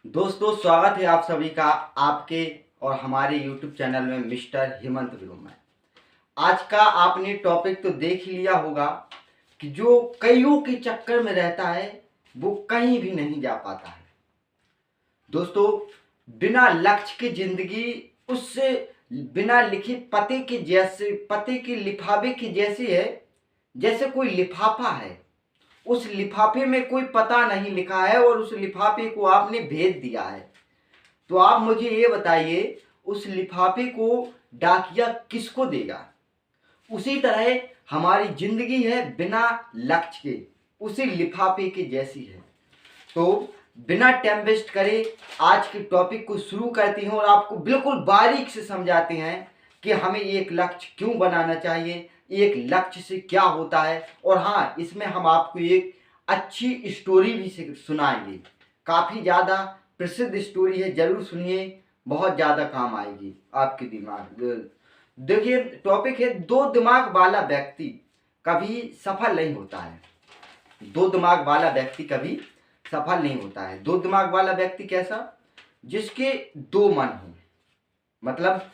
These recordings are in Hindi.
दोस्तों स्वागत है आप सभी का आपके और हमारे YouTube चैनल में मिस्टर हेमंत विगम में। आज का आपने टॉपिक तो देख ही लिया होगा कि जो कईयों के चक्कर में रहता है वो कहीं भी नहीं जा पाता है। दोस्तों बिना लक्ष्य की जिंदगी उससे बिना लिखे पते के लिफाफे के जैसी है। जैसे कोई लिफाफा है, उस लिफाफे में कोई पता नहीं लिखा है और उस लिफाफे को आपने भेज दिया है। तो आप मुझे ये बताइए उस लिफाफे को डाकिया किसको देगा। उसी तरह हमारी जिंदगी है बिना लक्ष्य के उसी लिफाफे के जैसी है। तो बिना टाइम वेस्ट करे आज के टॉपिक को शुरू करते हैं और आपको बिल्कुल बारीक से समझाते हैं कि हमें एक लक्ष्य क्यों बनाना चाहिए, एक लक्ष्य से क्या होता है। और हाँ, इसमें हम आपको एक अच्छी स्टोरी भी सुनाएंगे। काफ़ी ज़्यादा प्रसिद्ध स्टोरी है, ज़रूर सुनिए, बहुत ज़्यादा काम आएगी आपके दिमाग। देखिए टॉपिक है दो दिमाग वाला व्यक्ति कभी सफल नहीं होता है। दो दिमाग वाला व्यक्ति कभी सफल नहीं होता है। दो दिमाग वाला व्यक्ति कैसा? जिसके दो मन हो। मतलब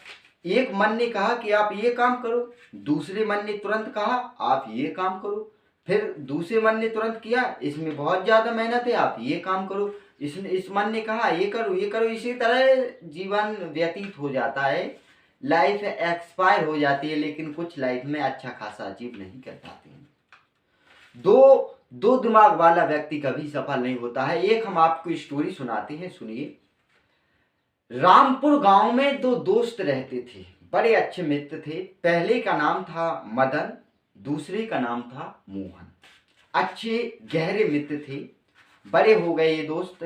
एक मन ने कहा कि आप ये काम करो, दूसरे मन ने तुरंत कहा आप ये काम करो, फिर दूसरे मन ने तुरंत किया इसमें बहुत ज़्यादा मेहनत है आप ये काम करो, इस मन ने कहा ये करो ये करो। इसी तरह जीवन व्यतीत हो जाता है, लाइफ एक्सपायर हो जाती है, लेकिन कुछ लाइफ में अच्छा खासा अचीव नहीं कर पाते हैं। दो दो दिमाग वाला व्यक्ति कभी सफल नहीं होता है। एक हम आपको स्टोरी सुनाते हैं, सुनिए। रामपुर गांव में दो दोस्त रहते थे, बड़े अच्छे मित्र थे। पहले का नाम था मदन, दूसरे का नाम था मोहन। अच्छे गहरे मित्र थे, बड़े हो गए ये दोस्त।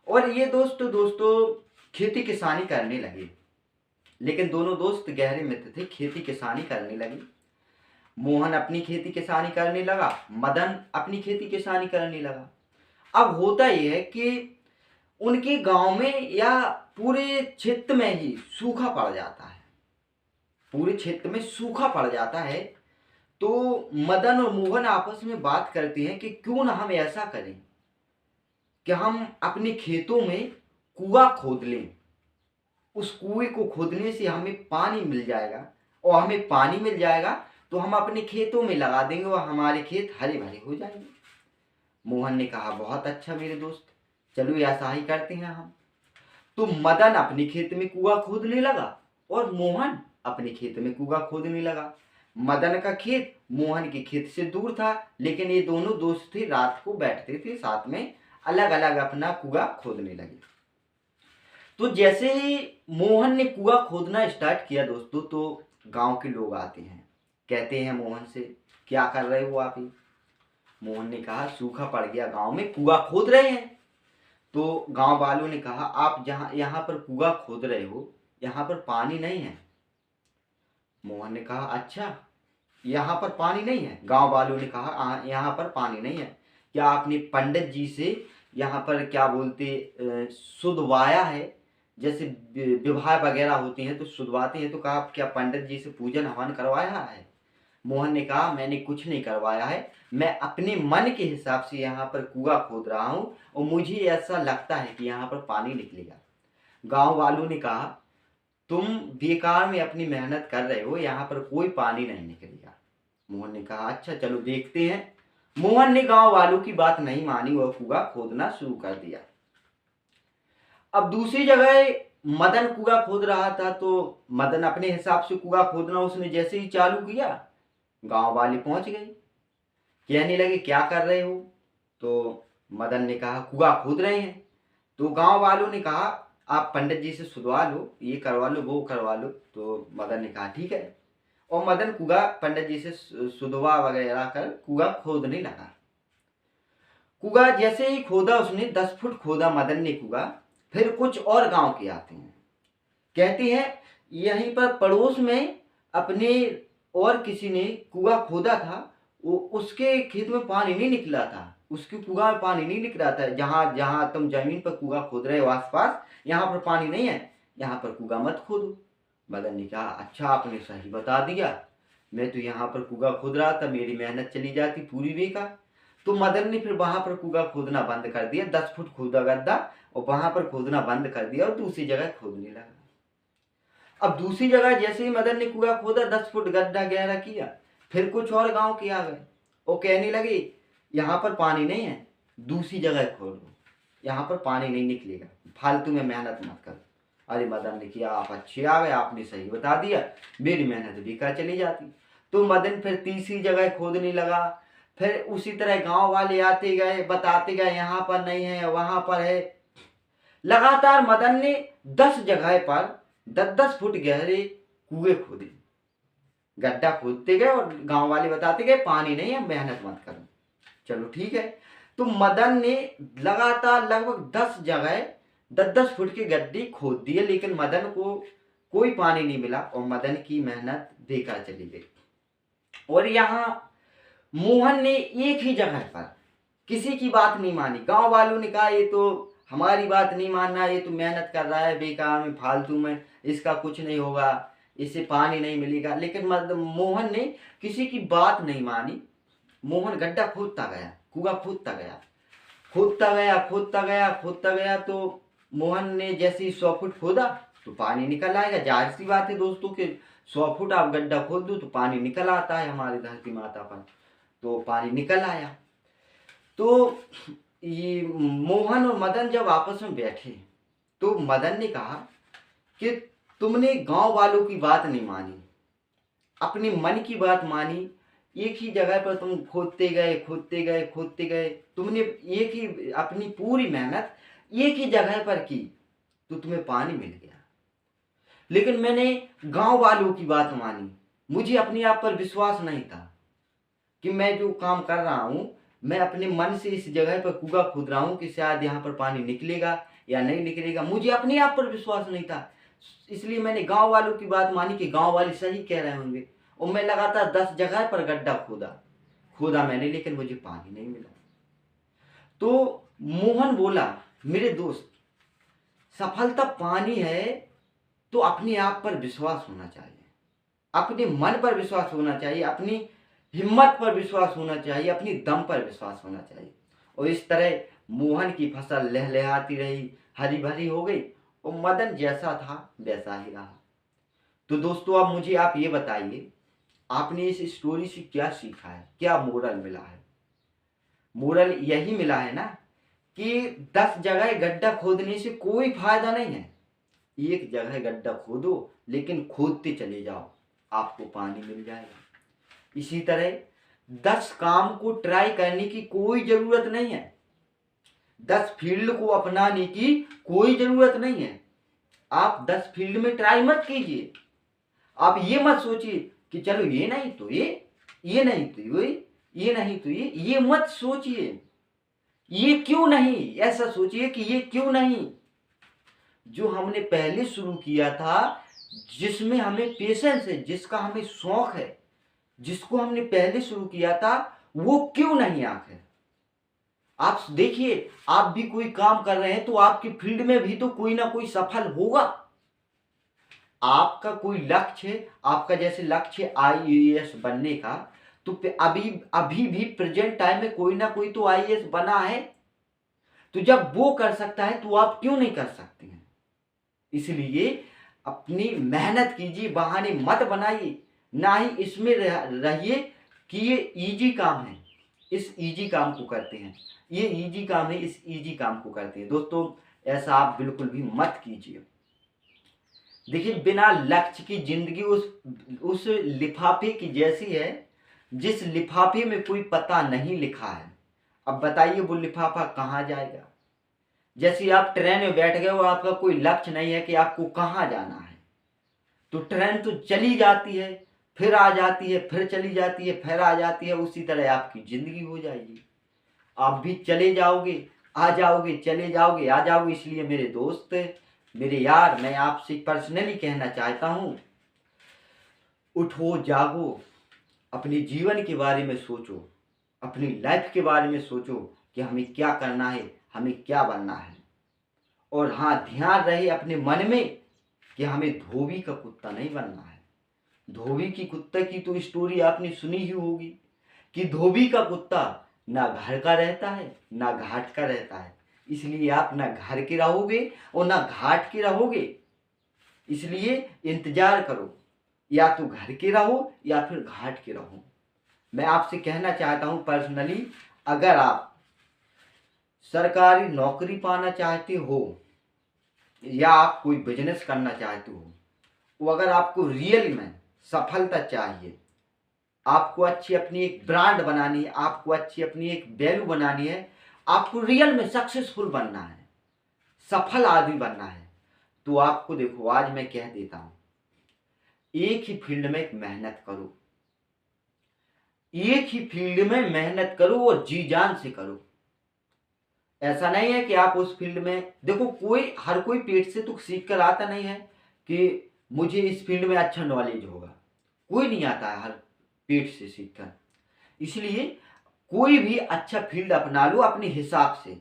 और ये दोस्तों खेती किसानी करने लगे। लेकिन दोनों दोस्त गहरे मित्र थे, खेती किसानी करने लगे। मोहन अपनी खेती किसानी करने लगा, मदन अपनी खेती किसानी करने लगा। अब होता यह है कि उनके गांव में या पूरे क्षेत्र में ही सूखा पड़ जाता है, पूरे क्षेत्र में सूखा पड़ जाता है। तो मदन और मोहन आपस में बात करते हैं कि क्यों ना हम ऐसा करें कि हम अपने खेतों में कुआं खोद लें। उस कुएं को खोदने से हमें पानी मिल जाएगा, और हमें पानी मिल जाएगा तो हम अपने खेतों में लगा देंगे और हमारे खेत हरे भरे हो जाएंगे। मोहन ने कहा बहुत अच्छा मेरे दोस्त, चलो ऐसा ही करते हैं हम। तो मदन अपने खेत में कुआं खोदने लगा और मोहन अपने खेत में कुआं खोदने लगा। मदन का खेत मोहन के खेत से दूर था, लेकिन ये दोनों दोस्त थे, रात को बैठते थे साथ में, अलग अलग अपना कुआं खोदने लगे। तो जैसे ही मोहन ने कुआं खोदना स्टार्ट किया दोस्तों, तो गांव के लोग आते हैं, कहते हैं मोहन से क्या कर रहे हो आप ही। मोहन ने कहा सूखा पड़ गया, गांव में कुआं खोद रहे हैं। तो गांव वालों ने कहा आप जहां यहाँ पर कुआं खोद रहे हो यहाँ पर पानी नहीं है। मोहन ने कहा अच्छा यहाँ पर पानी नहीं है। गांव वालों ने कहा यहाँ पर पानी नहीं है, क्या आपने पंडित जी से यहाँ पर क्या बोलते शुद्धवाया है? जैसे विवाह वगैरह होती हैं तो शुद्धवाते हैं, तो कहा आप क्या पंडित जी से पूजन हवन करवाया है? मोहन ने कहा मैंने कुछ नहीं करवाया है, मैं अपने मन के हिसाब से यहाँ पर कुआं खोद रहा हूँ और मुझे ऐसा लगता है कि यहाँ पर पानी निकलेगा। गांव वालों ने कहा तुम बेकार में अपनी मेहनत कर रहे हो, यहाँ पर कोई पानी नहीं निकलेगा। मोहन ने कहा अच्छा चलो देखते हैं। मोहन ने गांव वालों की बात नहीं मानी और कुआं खोदना शुरू कर दिया। अब दूसरी जगह मदन कुआं खोद रहा था, तो मदन अपने हिसाब से कुआं खोदना उसने जैसे ही चालू किया, गांव वाले पहुंच गए, कहने लगे क्या कर रहे हो? तो मदन ने कहा कुआं खोद रहे हैं। तो गांव वालों ने कहा आप पंडित जी से सुधवा लो, ये करवा लो वो करवा लो। तो मदन ने कहा ठीक है, और मदन कुआं पंडित जी से सुधवा वगैरह कर कुआं खोदने लगा। कुआं जैसे ही खोदा उसने, 10 फुट खोदा मदन ने कुआं। फिर कुछ और गांव के आते हैं, कहते हैं यहीं पर पड़ोस में अपने और किसी ने कुआं खोदा था, वो उसके खेत में पानी नहीं निकला था, उसके कुआं में पानी नहीं निकला था। जहां जहां तुम जमीन पर कुआं खोद रहे हो आसपास, यहाँ पर पानी नहीं है, यहाँ पर कुआं मत खोदो। मदन ने कहा अच्छा आपने सही बता दिया, मैं तो यहाँ पर कुआं खोद रहा था, मेरी मेहनत चली जाती पूरी बेकार। तो मदन ने फिर वहां पर कुआं खोदना बंद कर दिया, 10 फुट खोदा गड्ढा और वहां पर खोदना बंद कर दिया और दूसरी जगह खोदने लगा। अब दूसरी जगह जैसे ही मदन ने कुआं खोदा, 10 फुट गड्ढा गहरा किया, फिर कुछ और गांव के आ गए और कहने लगे यहाँ पर पानी नहीं है, दूसरी जगह खोदो, यहाँ पर पानी नहीं निकलेगा, फालतू में मेहनत मत करो। अरे मदन ने किया, आप अच्छे आ गए, आपने सही बता दिया, मेरी मेहनत बेकार चली जाती। तो मदन फिर तीसरी जगह खोदने लगा। फिर उसी तरह गांव वाले आते गए, बताते गए यहाँ पर नहीं है, वहां पर है। लगातार मदन ने 10 जगह पर 10-10 फुट गहरे कुएं खोदे, गड्ढा खोदते गए और गांव वाले बताते गए पानी नहीं है, मेहनत मत करो। चलो ठीक है। तो मदन ने लगातार लगभग 10 जगह 10-10 फुट के गड्ढे खोद दिए, लेकिन मदन को कोई पानी नहीं मिला और मदन की मेहनत बेकार चली गई। और यहाँ मोहन ने एक ही जगह पर किसी की बात नहीं मानी। गांव वालों ने कहा ये तो हमारी बात नहीं मानना, ये तो मेहनत कर रहा है बेकार में, फालतू में, इसका कुछ नहीं होगा, इससे पानी नहीं मिलेगा। लेकिन मोहन ने किसी की बात नहीं मानी। मोहन गड्ढा खोदता गया, कुआं खोदता गया, खोदता गया, खोदता गया, खोदता गया। तो मोहन ने जैसे ही 100 फुट खोदा तो पानी निकल आएगा। जाहिर सी बात है दोस्तों कि 100 फुट आप गड्ढा खोद दो तो पानी निकल आता है हमारी धरती माता पर। तो पानी निकल आया। तो ये मोहन और मदन जब आपस में बैठे तो मदन ने कहा कि तुमने गांव वालों की बात नहीं मानी, अपने मन की बात मानी। एक ही जगह पर तुम खोदते गए, खोदते गए, खोदते गए, तुमने एक ही अपनी पूरी मेहनत एक ही जगह पर की तो तुम्हें पानी मिल गया। लेकिन मैंने गांव वालों की बात मानी, मुझे अपने आप पर विश्वास नहीं था कि मैं जो काम कर रहा हूं, मैं अपने मन से इस जगह पर कुआं खोद रहा हूं कि शायद यहाँ पर पानी निकलेगा या नहीं निकलेगा, मुझे अपने आप पर विश्वास नहीं था। इसलिए मैंने गांव वालों की बात मानी कि गांव वाले सही कह रहे होंगे और मैं लगातार 10 जगह पर गड्ढा खोदा मैंने, लेकिन मुझे पानी नहीं मिला। तो मोहन बोला, मेरे दोस्त, सफलता पानी है तो अपने आप पर विश्वास होना चाहिए, अपने मन पर विश्वास होना चाहिए, अपनी हिम्मत पर विश्वास होना चाहिए, अपनी दम पर विश्वास होना चाहिए। और इस तरह मोहन की फसल लहलहाती रही, हरी भरी हो गई और मदन जैसा था वैसा ही रहा। तो दोस्तों अब मुझे आप ये बताइए, आपने इस स्टोरी से क्या सीखा है, क्या मोरल मिला है? मोरल यही मिला है ना कि 10 जगह गड्ढा खोदने से कोई फायदा नहीं है। एक जगह गड्ढा खोदो लेकिन खोदते चले जाओ, आपको पानी मिल जाएगा। इसी तरह 10 काम को ट्राई करने की कोई जरूरत नहीं है, 10 फील्ड को अपनाने की कोई जरूरत नहीं है। आप 10 फील्ड में ट्राई मत कीजिए। आप ये मत सोचिए कि चलो ये नहीं तो ये नहीं तो ये नहीं तो ये मत सोचिए। ये क्यों नहीं, ऐसा सोचिए कि ये क्यों नहीं। जो हमने पहले शुरू किया था, जिसमें हमें पेशेंस है, जिसका हमें शौक है, जिसको हमने पहले शुरू किया था, वो क्यों नहीं आखिर? आप देखिए, आप भी कोई काम कर रहे हैं तो आपकी फील्ड में भी तो कोई ना कोई सफल होगा। आपका कोई लक्ष्य है, आपका जैसे लक्ष्य IAS बनने का, तो अभी भी प्रेजेंट टाइम में कोई ना कोई तो IAS बना है। तो जब वो कर सकता है तो आप क्यों नहीं कर सकते हैं? इसलिए अपनी मेहनत कीजिए, बहाने मत बनाइए, ना ही इसमें रहिए कि ये इजी काम है, इस इजी काम को करते हैं, ये इजी काम है, इस इजी काम को करते हैं। दोस्तों ऐसा आप बिल्कुल भी मत कीजिए। देखिए, बिना लक्ष्य की जिंदगी उस लिफाफे की जैसी है जिस लिफाफे में कोई पता नहीं लिखा है। अब बताइए वो लिफाफा कहाँ जाएगा? जैसे आप ट्रेन में बैठ गए और आपका कोई लक्ष्य नहीं है कि आपको कहाँ जाना है, तो ट्रेन तो चली जाती है, फिर आ जाती है, फिर चली जाती है, फिर आ जाती है। उसी तरह आपकी जिंदगी हो जाएगी। आप भी चले जाओगे, आ जाओगे, चले जाओगे, आ जाओगे। इसलिए मेरे दोस्त, मेरे यार, मैं आपसे पर्सनली कहना चाहता हूं, उठो, जागो, अपने जीवन के बारे में सोचो, अपनी लाइफ के बारे में सोचो कि हमें क्या करना है, हमें क्या बनना है। और हाँ, ध्यान रहे अपने मन में कि हमें धोबी का कुत्ता नहीं बनना है। धोबी की कुत्ते की तो स्टोरी आपने सुनी ही होगी कि धोबी का कुत्ता ना घर का रहता है ना घाट का रहता है। इसलिए आप ना घर के रहोगे और ना घाट के रहोगे। इसलिए इंतजार करो, या तो घर के रहो या फिर घाट के रहो। मैं आपसे कहना चाहता हूं पर्सनली, अगर आप सरकारी नौकरी पाना चाहते हो या आप कोई बिजनेस करना चाहते हो, वो अगर आपको रियल में सफलता चाहिए, आपको अच्छी अपनी एक ब्रांड बनानी है, आपको अच्छी अपनी एक वैल्यू बनानी है, आपको रियल में सक्सेसफुल बनना है, सफल आदमी बनना है, तो आपको देखो आज मैं कह देता हूं, एक ही फील्ड में मेहनत करो, एक ही फील्ड में मेहनत करो और जी जान से करो। ऐसा नहीं है कि आप उस फील्ड में देखो, हर कोई पेट से तो सीख कर आता नहीं है कि मुझे इस फील्ड में अच्छा नॉलेज होगा। कोई नहीं आता है हर पेट से सीखकर। इसलिए कोई भी अच्छा फील्ड अपना लो अपने हिसाब से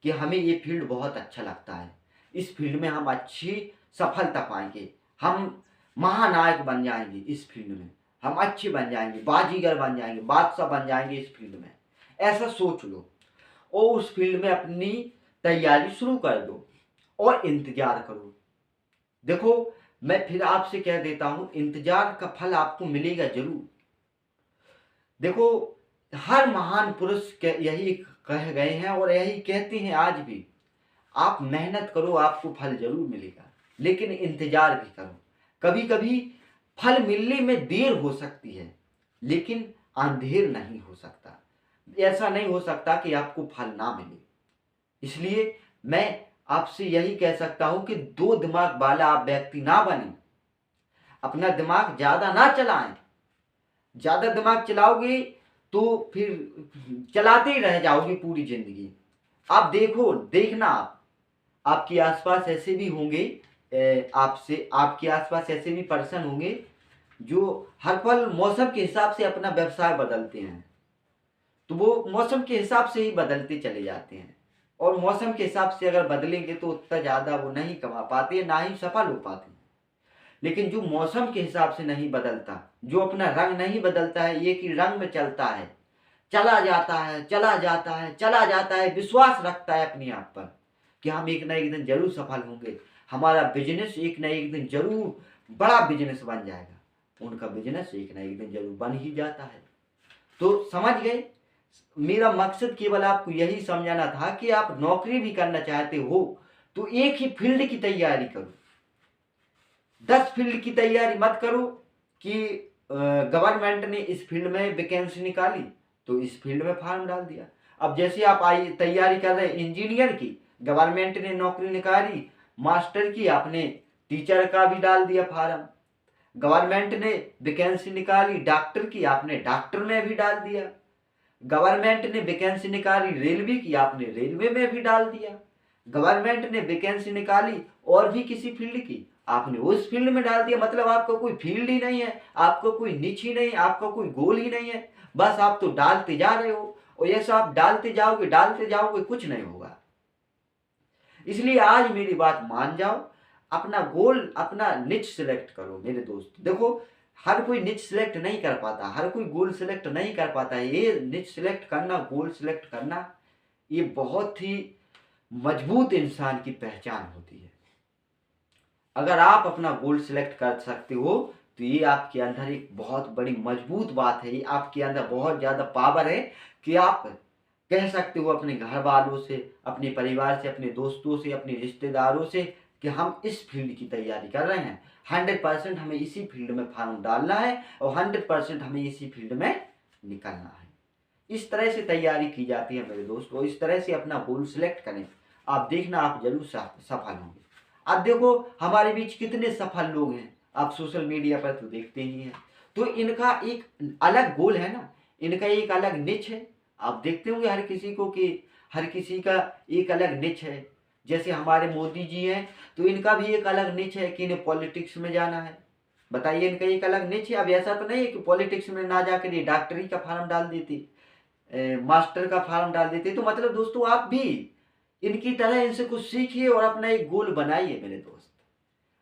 कि हमें ये फील्ड बहुत अच्छा लगता है, इस फील्ड में हम अच्छी सफलता पाएंगे, हम महानायक बन जाएंगे इस फील्ड में, हम अच्छे बन जाएंगे, बाजीगर बन जाएंगे, बादशाह बन जाएंगे इस फील्ड में। ऐसा सोच लो और उस फील्ड में अपनी तैयारी शुरू कर दो और इंतजार करो। देखो मैं फिर आपसे कह देता हूं, इंतजार का फल आपको मिलेगा जरूर। देखो हर महान पुरुष यही कह गए हैं और यही कहते हैं आज भी, आप मेहनत करो आपको फल जरूर मिलेगा, लेकिन इंतजार भी करो। कभी कभी फल मिलने में देर हो सकती है, लेकिन अंधेर नहीं हो सकता। ऐसा नहीं हो सकता कि आपको फल ना मिले। इसलिए मैं आपसे यही कह सकता हूं कि दो दिमाग वाला आप व्यक्ति ना बने, अपना दिमाग ज्यादा ना चलाएं। ज्यादा दिमाग चलाओगे तो फिर चलाते ही रह जाओगे पूरी जिंदगी। आप देखना आपके आसपास ऐसे भी होंगे, आपसे आपके आसपास ऐसे भी पर्सन होंगे जो हर पल मौसम के हिसाब से अपना व्यवसाय बदलते हैं। तो वो मौसम के हिसाब से ही बदलते चले जाते हैं, और मौसम के हिसाब से अगर बदलेंगे तो उतना ज़्यादा वो नहीं कमा पाते, ना ही सफल हो पाते। लेकिन जो मौसम के हिसाब से नहीं बदलता, जो अपना रंग नहीं बदलता है, एक ही रंग में चलता है, चला जाता है चला जाता है चला जाता है, विश्वास रखता है अपने आप पर कि हम एक ना एक दिन जरूर सफल होंगे, हमारा बिजनेस एक ना एक दिन जरूर बड़ा बिजनेस बन जाएगा, उनका बिजनेस एक ना एक दिन जरूर बन ही जाता है। तो समझ गए, मेरा मकसद केवल आपको यही समझाना था कि आप नौकरी भी करना चाहते हो तो एक ही फील्ड की तैयारी करो, 10 फील्ड की तैयारी मत करो कि गवर्नमेंट ने इस फील्ड में वैकेंसी निकाली तो इस फील्ड में फॉर्म डाल दिया। अब जैसे आप तैयारी कर रहे हैं इंजीनियर की, गवर्नमेंट ने नौकरी निकाली, मास्टर की आपने टीचर का भी डाल दिया फॉर्म, गवर्नमेंट ने वैकेंसी निकाली डॉक्टर की, आपने डॉक्टर में भी डाल दिया, गवर्नमेंट ने वैकेंसी निकाली रेलवे की, आपने रेलवे में भी डाल दिया, गवर्नमेंट ने वैकेंसी निकाली और भी किसी फील्ड की, आपने उस फील्ड में डाल दिया। मतलब आपका कोई फील्ड ही नहीं है, आपका कोई निच ही नहीं, आपका कोई गोल ही नहीं है, बस आप तो डालते जा रहे हो, और ऐसा आप डालते जाओगे कुछ नहीं होगा। इसलिए आज मेरी बात मान जाओ, अपना गोल अपना निच सिलेक्ट करो मेरे दोस्त। देखो हर कोई निच सिलेक्ट नहीं कर पाता, हर कोई गोल सिलेक्ट नहीं कर पाता है। ये निच सिलेक्ट करना, गोल सिलेक्ट करना, ये बहुत ही मजबूत इंसान की पहचान होती है। अगर आप अपना गोल सिलेक्ट कर सकते हो तो ये आपके अंदर एक बहुत बड़ी मजबूत बात है, ये आपके अंदर बहुत ज्यादा पावर है कि आप कह सकते हो अपने घर वालों से, अपने परिवार से, अपने दोस्तों से, अपने रिश्तेदारों से कि हम इस फील्ड की तैयारी कर रहे हैं, 100% हमें इसी फील्ड में फॉर्म डालना है और 100% हमें इसी फील्ड में निकलना है। इस तरह से तैयारी की जाती है मेरे दोस्त, और इस तरह से अपना गोल सिलेक्ट करें, आप देखना आप जरूर सफल होंगे। अब देखो हमारे बीच कितने सफल लोग हैं, आप सोशल मीडिया पर तो देखते ही हैं। तो इनका एक अलग गोल है ना, इनका एक अलग निच है। आप देखते होंगे हर किसी को कि हर किसी का एक अलग निच है। जैसे हमारे मोदी जी हैं तो इनका भी एक अलग निच है कि इन्हें पॉलिटिक्स में जाना है। बताइए, इनका एक अलग निच है। अब ऐसा तो नहीं है कि पॉलिटिक्स में ना जाकर ये डॉक्टरी का फार्म डाल देती, मास्टर का फार्म डाल देते। तो मतलब दोस्तों आप भी इनकी तरह इनसे कुछ सीखिए और अपना एक गोल बनाइए मेरे दोस्त।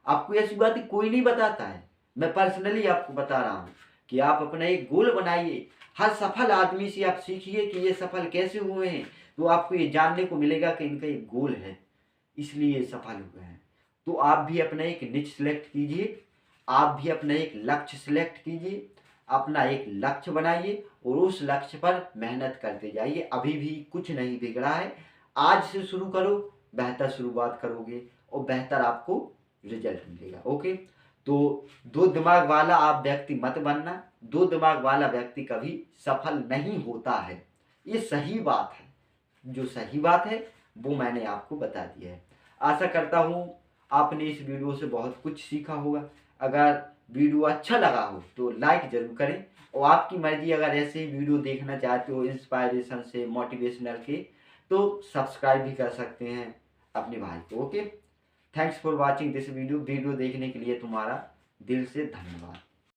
आपको ऐसी बात कोई नहीं बताता है, मैं पर्सनली आपको बता रहा हूँ। कि आप अपना एक गोल बनाइए। हर सफल आदमी से आप सीखिए कि ये सफल कैसे हुए हैं, तो आपको ये जानने को मिलेगा कि इनका एक गोल है, इसलिए ये सफल हुए हैं। तो आप भी अपना एक निच सिलेक्ट कीजिए, आप भी अपना एक लक्ष्य सिलेक्ट कीजिए, अपना एक लक्ष्य बनाइए और उस लक्ष्य पर मेहनत करते जाइए। अभी भी कुछ नहीं बिगड़ा है। आज से शुरू करो, बेहतर शुरुआत करोगे और बेहतर आपको रिजल्ट मिलेगा। ओके, तो दो दिमाग वाला आप व्यक्ति मत बनना। दो दिमाग वाला व्यक्ति कभी सफल नहीं होता है, ये सही बात है। जो सही बात है वो मैंने आपको बता दिया है। आशा करता हूँ आपने इस वीडियो से बहुत कुछ सीखा होगा। अगर वीडियो अच्छा लगा हो तो लाइक ज़रूर करें, और आपकी मर्जी, अगर ऐसे ही वीडियो देखना चाहते हो इंस्पायरेशन से, मोटिवेशनल के, तो सब्सक्राइब भी कर सकते हैं अपने भाई को। Okay, thanks for watching this video. Video देखने के लिए तुम्हारा दिल से धन्यवाद।